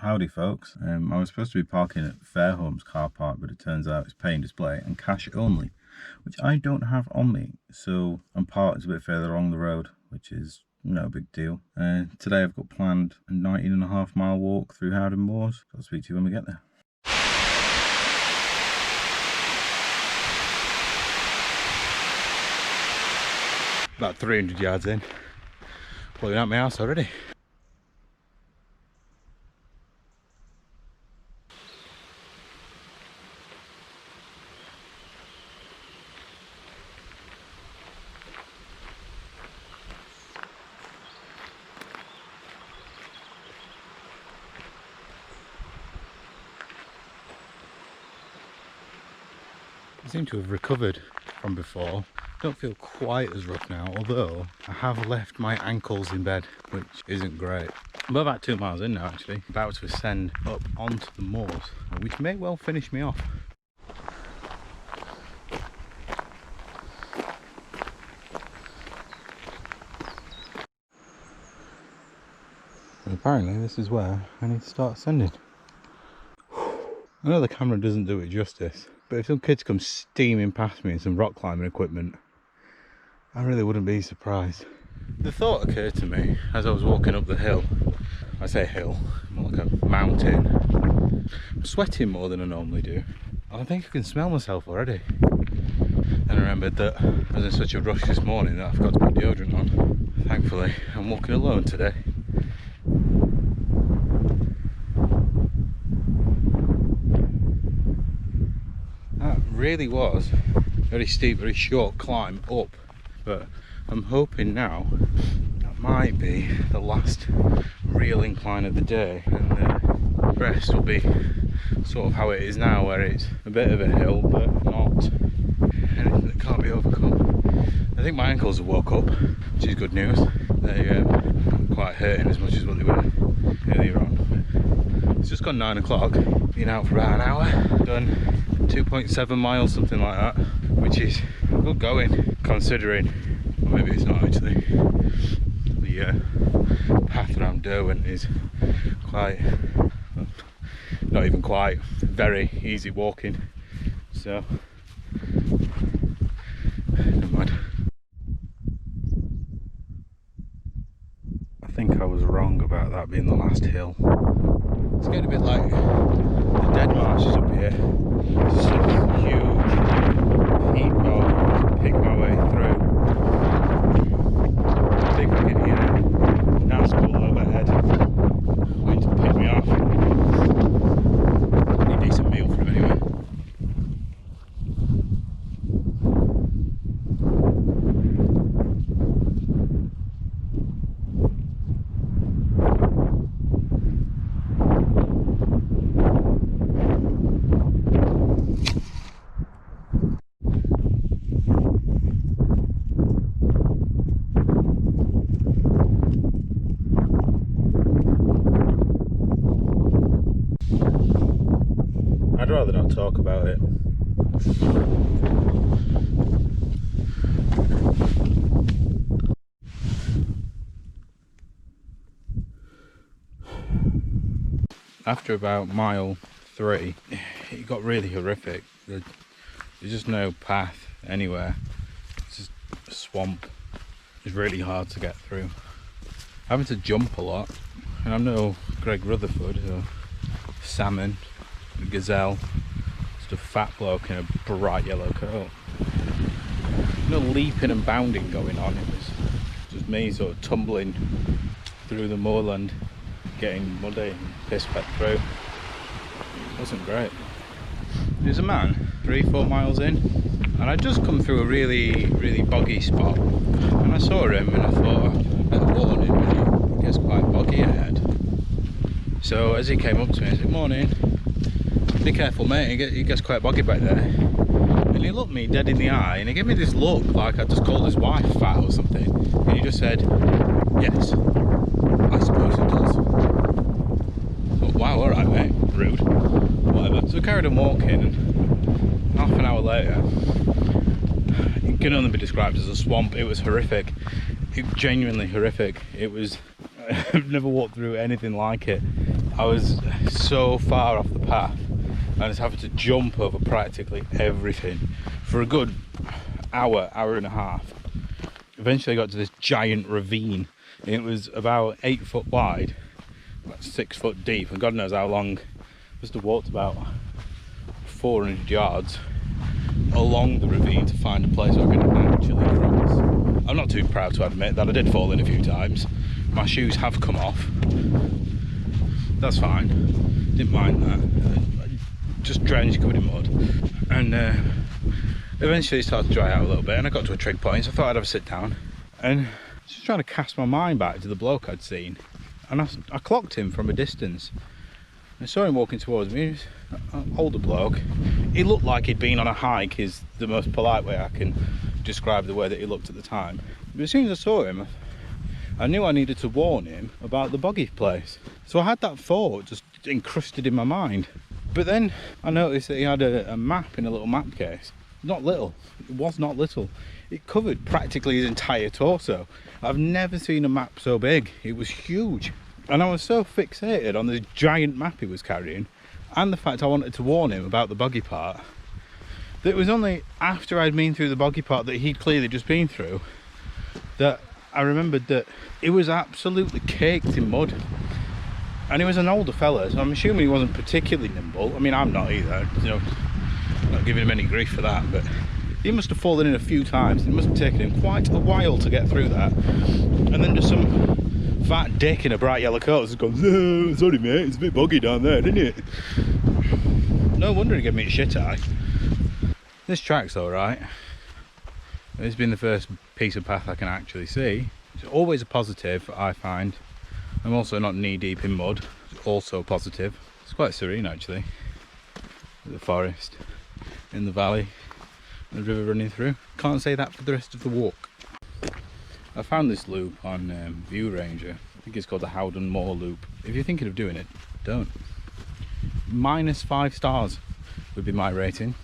Howdy folks, I was supposed to be parking at Fairholmes car park, but it turns out it's pay and display and cash only, which I don't have on me, so I'm parked a bit further along the road, which is no big deal. Today I've got planned a 19.5 mile walk through Howden Moors. I'll speak to you when we get there. About 300 yards in, pulling out my house already. I seem to have recovered from before. Don't feel quite as rough now, although I have left my ankles in bed, which isn't great. I'm about 2 miles in now actually, about to ascend up onto the moors, which may well finish me off. And apparently this is where I need to start ascending. I know the camera doesn't do it justice, but if some kids come steaming past me in some rock climbing equipment, I really wouldn't be surprised. The thought occurred to me as I was walking up the hill. I say hill, more like a mountain. I'm sweating more than I normally do. And I think I can smell myself already. And I remembered that I was in such a rush this morning that I forgot to put deodorant on. Thankfully, I'm walking alone today. That really was a very steep, very short climb up. But I'm hoping now that might be the last real incline of the day, and the rest will be sort of how it is now, where it's a bit of a hill but not anything that can't be overcome. I think my ankles have woke up, which is good news. They aren't quite hurting as much as what they were earlier on. It's just gone 9 o'clock, been out for about an hour, done 2.7 miles, something like that, which is good going considering, or maybe it's not actually, the path around Derwent is quite, not even quite, very easy walking, so never mind. I think I was wrong about that being the last hill. It's getting a bit like the dead marshes up here. Such huge peak bog to pick my way through. I think I can hear Nazgul overhead waiting to pick me off. Pretty decent meal for him anyway. I'd rather not talk about it. After about mile 3, it got really horrific. There's just no path anywhere. It's just a swamp. It's really hard to get through. Having to jump a lot, and I'm no Greg Rutherford or Salmon, Gazelle, just a fat bloke in a bright yellow coat. No leaping and bounding going on, it was just me sort of tumbling through the moorland, getting muddy and piss wet through. It wasn't great. There's a man 3-4 miles in, and I'd just come through a really boggy spot, and I saw him and I thought, I better warn him, it gets quite boggy ahead. So as he came up to me, I said, "Morning, be careful mate, it gets quite boggy back there." And he looked me dead in the eye and he gave me this look like I just called his wife fat or something, and he just said, "Yes, I suppose it does." I thought, wow, alright mate, rude, whatever. So I carried on walking, and half an hour later, it can only be described as a swamp. It was horrific. It genuinely horrific. It was, I've never walked through anything like it. I was so far off the path. I was having to jump over practically everything for a good hour and a half. Eventually I got to this giant ravine. It was about 8 foot wide, about 6 foot deep, and God knows how long. I must have walked about 400 yards along the ravine to find a place where I could actually cross. I'm not too proud to admit that I did fall in a few times. My shoes have come off. That's fine. Didn't mind that. Just drenched, covered in mud. And eventually it started to dry out a little bit, and I got to a trig point, so I thought I'd have a sit down. And just trying to cast my mind back to the bloke I'd seen. And I clocked him from a distance. I saw him walking towards me. He was an older bloke. He looked like he'd been on a hike, is the most polite way I can describe the way that he looked at the time. But as soon as I saw him, I knew I needed to warn him about the boggy place. So I had that thought just encrusted in my mind. But then I noticed that he had a map in a little map case. Not little, it was not little. It covered practically his entire torso. I've never seen a map so big. It was huge. And I was so fixated on this giant map he was carrying, and the fact I wanted to warn him about the boggy part, that it was only after I'd been through the boggy part that he'd clearly just been through that I remembered that it was absolutely caked in mud. And he was an older fella, so I'm assuming he wasn't particularly nimble. I mean, I'm not either, you know, not giving him any grief for that, but he must have fallen in a few times. It must have taken him quite a while to get through that. And then just some fat dick in a bright yellow coat has gone, "Oh, sorry mate, it's a bit boggy down there, didn't it?" No wonder he gave me a shit eye. This track's alright. It's been the first piece of path I can actually see. It's always a positive, I find. I'm also not knee deep in mud. It's also positive. It's quite serene actually. The forest, in the valley, and the river running through. Can't say that for the rest of the walk. I found this loop on View Ranger. I think it's called the Howden Moor loop. If you're thinking of doing it, don't. -5 stars would be my rating.